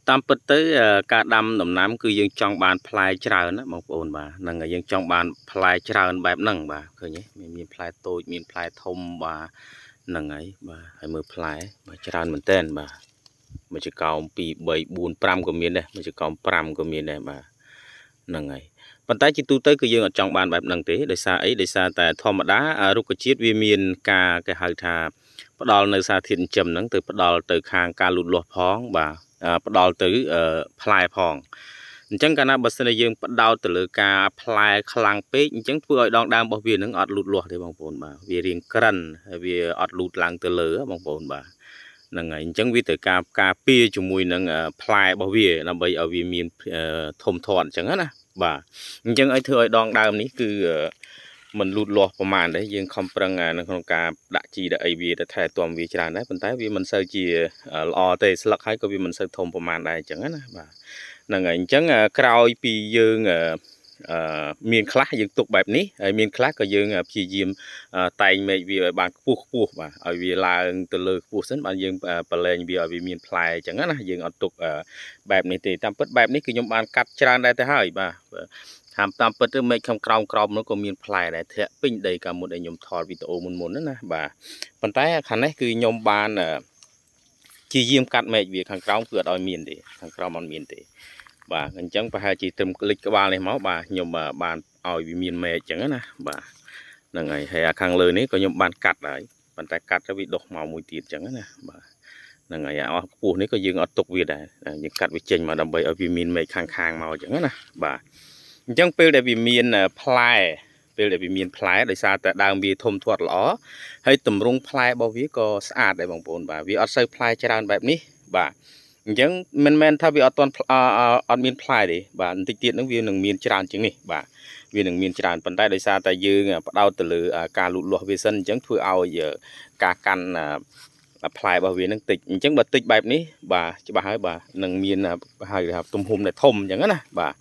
តាមពិតទៅការដាំដំណាំគឺយើងចង់បានផ្លែច្រើនណាបងប្អូនបាទហ្នឹងហើយយើងចង់បានផ្លែច្រើនបែបហ្នឹងបាទឃើញទេមានផ្លែតូចមានផ្លែធំបាទហ្នឹងហើយបាទហើយមើលផ្លែបាទច្រើនមែនតើបាទមួយចកោម2 3 4 5ក៏មានដែរមួយចកោម5ក៏មានដែរបាទហ្នឹងហើយប៉ុន្តែជាទូទៅគឺយើងអត់ចង់បានបែបហ្នឹងទេដោយសារអីដោយសារតែធម្មតារុក្ខជាតិវាមានការគេហៅថាផ្ដល់នៅសារធាតុចិញ្ចឹមហ្នឹងទៅផ្ដល់ទៅខាងការលូតលាស់ផងបាទផ្ដល់ទៅផ្លែផងអញ្ចឹងកាលណាបើសិនជាយើងផ្ដោតទៅលើការផ្លែខ្លាំងពេកអញ្ចឹងធ្វើឲ្យដងដើមរបស់វានឹងអត់លូតលាស់ទេបងប្អូនបាទវារាងក្រិនហើយវាអត់លូតឡើងទៅលើបងប្អូនបាទហ្នឹងហើយអញ្ចឹងវាត្រូវការពារជាមួយនឹងផ្លែរបស់វាដើម្បីឲ្យវាមានធំធាត់អញ្ចឹងណាបាទអញ្ចឹងឲ្យធ្វើឲ្យដងដើមនេះគឺមិនលូតលាស់ប្រមាណដែរយើងខំប្រឹងនៅក្នុងការដាក់ជីដាក់អីវាទៅថែទាំវាច្រើនដែរប៉ុន្តែវាមិនសូវជាល្អទេស្លឹកហើយក៏វាមិនសូវធំប្រមាណដែរអញ្ចឹងណាបាទហ្នឹងហើយអញ្ចឹងក្រោយពីយើងមានខ្លះយើងទុកបែបនេះហើយមានខ្លះក៏យើងព្យាយាមតែងមេឃវាឲ្យបានខ្ពស់បាទឲ្យវាឡើងទៅលើខ្ពស់សិនបានយើងប្រឡែងវាឲ្យវាមានផ្លែអញ្ចឹងណាយើងអត់ទុកបែបនេះទេតាមពិតបែបនេះគឺខ្ញុំបានកាត់ច្រើនដែរទៅហើយបាទតាមពិតទៅមេឃខាងក្រោមនោះក៏មានផ្លែដែរធាក់ពេញដីកាលមុនដែលខ្ញុំថតវីដេអូមុនណាបាទប៉ុន្តែខាងនេះគឺខ្ញុំបានជាយាមកាត់មេឃវាខាងក្រោមគឺអត់ឲ្យមានទេខាងក្រោមអត់មានទេបាទអញ្ចឹងប្រហែលជាត្រឹមក្លិចក្បាលនេះមកបាទខ្ញុំបានឲ្យវាមានមេឃអញ្ចឹងណាបាទហ្នឹងហើយហើយខាងលើនេះក៏ខ្ញុំបានកាត់ហើយប៉ុន្តែកាត់ទៅវាដុះមកមួយទៀតអញ្ចឹងណាបាទហ្នឹងហើយអស់ខ្ពស់នេះក៏យើងអត់ទុកវាដែរយើងកាត់វាចេញមកដើម្បីឲ្យវាមានមេឃខាងមកអញ្ចឹងណាបាទអញ្ចឹងពេលដែលវាមានផ្លែពេលដែលវាមានផ្លែដោយសារតែដើមវាធំធាត់ល្អហើយតម្រង់ផ្លែរបស់វាក៏ស្អាតដែរបងប្អូនបាទវាអត់សូវផ្លែច្រើនបែបនេះបាទអញ្ចឹងមិនមែនថាវាអត់មានផ្លែទេបាទបន្តិចទៀតហ្នឹងវានឹងមានច្រើនជាងនេះបាទវានឹងមានច្រើនប៉ុន្តែដោយសារតែយើងផ្ដោតទៅលើការលូតលាស់វាសិនអញ្ចឹងធ្វើឲ្យការកាន់ផ្លែរបស់វានឹងតិចអញ្ចឹងបើតិចបែបនេះបាទច្បាស់ហើយបាទនឹងមានហៅថាទំហំដែលធំអញ្ចឹងណាបាទ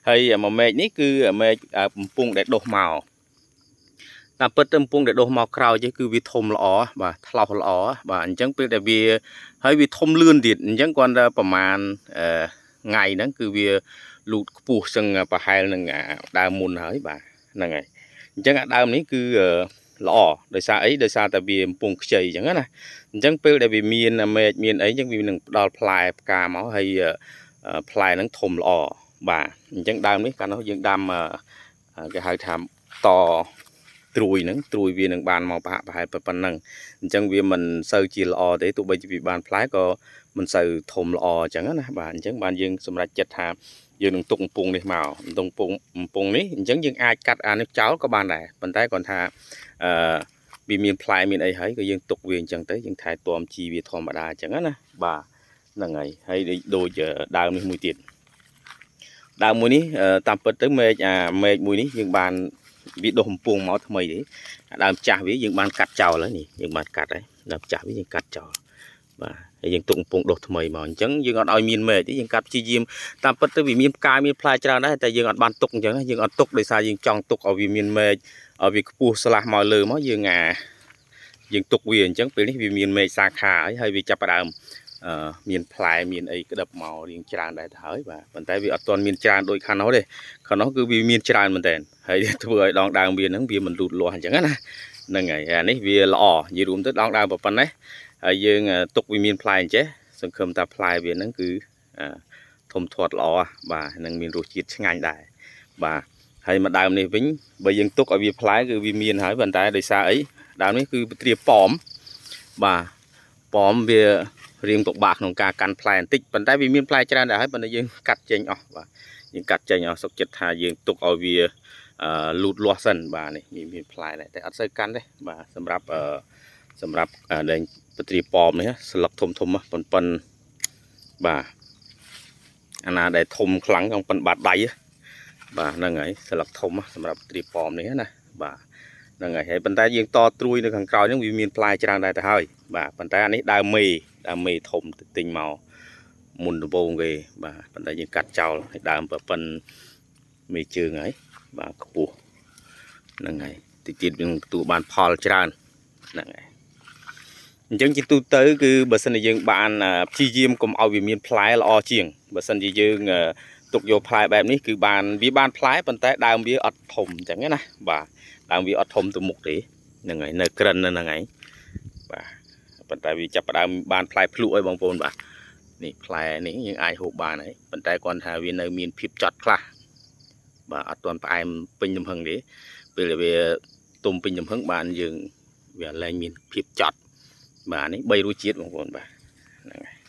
ហើយមួយមែកនេះគឺមែកបំពង់ដែលដុះមកតាមពិតទៅកំពុងតែដុះមកក្រោយទេគឺវាធំល្អបាទថ្លោសល្អបាទអញ្ចឹងពេលដែលវាហើយវាធំលឿនទៀតអញ្ចឹងគាត់តែប្រមាណថ្ងៃហ្នឹងគឺវាលូតខ្ពស់ចឹងប្រហែលនឹងដើមមុនហើយបាទហ្នឹងហើយអញ្ចឹងអាដើមនេះគឺល្អដោយសារអីដោយសារតែវាកំពុងខ្ចីអញ្ចឹងណាអញ្ចឹងពេលដែលវាមានមែកមានអីអញ្ចឹងវានឹងផ្ដល់ផ្លែផ្កាមកហើយផ្លែហ្នឹងធំល្អបាទអញ្ចឹងដើមនេះកាលនោះយើងដាំគេហៅថាតត្រួយហ្នឹងត្រួយវានឹងបានមកប្រហែលប៉ុណ្ណឹងអញ្ចឹងវាមិនសូវជាល្អទេទោះបីជាវាបានផ្លែក៏មិនសូវធំល្អអញ្ចឹងណាបាទអញ្ចឹងបានយើងសម្រេចចិត្តថាយើងនឹងទុកកំពង់នេះមកទុកកំពង់នេះអញ្ចឹងយើងអាចកាត់អានេះចោលក៏បានដែរប៉ុន្តែគាត់ថាវាមានផ្លែមានអីហើយក៏យើងទុកវាអញ្ចឹងទៅយើងថែទាំជីវាធម្មតាអញ្ចឹងណាបាទហ្នឹងហើយដូចដើមនេះមួយទៀតដើមមួយនេះតាមពិតទៅមែកមួយនេះយើងបានវាដុះកំពង់មកថ្មីទេដើមចាស់វាយើងបានកាត់ចោលហើយនេះយើងបានកាត់ហើយដើមចាស់វាយើងកាត់ចោលបាទហើយយើងទុកកំពង់ដុះថ្មីមកអញ្ចឹងយើងអត់ឲ្យមានមែកទេយើងកាត់ព្យាយាមតាមពិតទៅវាមានផ្កាមានផ្លែច្រើនដែរតែយើងអត់បានទុកអញ្ចឹងយើងអត់ទុកដោយសារយើងចង់ទុកឲ្យវាមានមែកឲ្យវាខ្ពស់ស្លាស់មកលើមកយើងទុកវាអញ្ចឹងពេលនេះវាមានមែកសាខាហើយវាចាប់ផ្ដើមមានផ្លែមានអីក្តឹបមករៀងច្រើនដែរទៅហើយបាទប៉ុន្តែវាអត់ទាន់មានច្រើនដូចខាងនោះទេខាងនោះគឺវាមានច្រើនមែនតើហើយធ្វើឲ្យដងដើមវាហ្នឹងវាមិនលូតលាស់អញ្ចឹងណាហ្នឹងហើយអានេះវាល្អនិយាយរួមទៅដងដើមប៉ុណ្ណេះហើយយើងទុកវាមានផ្លែអញ្ចេះសង្ឃឹមថាផ្លែវាហ្នឹងគឺធំធាត់ល្អបាទនឹងមានរសជាតិឆ្ងាញ់ដែរបាទហើយមកដើមនេះវិញបើយើងទុកឲ្យវាផ្លែគឺវាមានហើយប៉ុន្តែដោយសារអីដើមនេះគឺពត្រាប៉មបាទប៉មវារៀងពិបាកក្នុងការកាន់ផ្លែបន្តិចប៉ុន្តែវាមានផ្លែច្រើនដែរហើយប៉ុន្តែយើងកាត់ចេញអស់បាទយើងកាត់ចេញអស់សុខចិត្តថាយើងទុកឲ្យវាលូតលាស់សិនបាទនេះមានផ្លែដែរតែអត់សូវកាន់ទេបាទសម្រាប់ដែងពត្រាប៉មនេះស្លឹកធំប៉ុនបាទអាណាដែលធំខ្លាំងក្នុងប៉ុនបាត់ដៃបាទហ្នឹងហើយស្លឹកធំសម្រាប់ពត្រាប៉មនេះណាបាទហ្នឹងហើយប៉ុន្តែយើងតត្រួយនៅខាងក្រោយហ្នឹងវាមានផ្លែច្រើនដែរទៅហើយបាទប៉ុន្តែអានេះដើមមេធំទិញមកមុនដំបូងគេបាទប៉ុន្តែយើងកាត់ចោលឲ្យដើមប៉ុនមេជើងហើយបាទខ្ពស់ហ្នឹងហើយតិចទៀតយើងទទួលបានផលច្រើនហ្នឹងហើយ ចឹងជាទូទៅគឺបើសិនជាយើងបានព្យាយាមកុំឲ្យវាមានផ្លែល្អជាងបើសិនជាយើងទុកយកផ្លែបែបនេះគឺបានវាបានផ្លែប៉ុន្តែដើមវាអត់ធំអញ្ចឹងណាបាទដើមវាអត់ធំទៅមុខទេហ្នឹងហើយនៅក្រិនហ្នឹងហើយបាទប៉ុន្តែវាចាប់ផ្ដើមបានផ្លែភ្លក់ឲ្យបងប្អូនបាទនេះផ្លែនេះយើងអាចហូបបានហើយប៉ុន្តែគ្រាន់ថាវានៅមានភាពចត់ខ្លះបាទអត់ទាន់ផ្អែមពេញទំហឹងទេពេលវាទុំពេញទំហឹងបានយើងវាឡើងមានភាពចត់បាទនេះ3រសជាតិបងប្អូនបាទហ្នឹងហើយ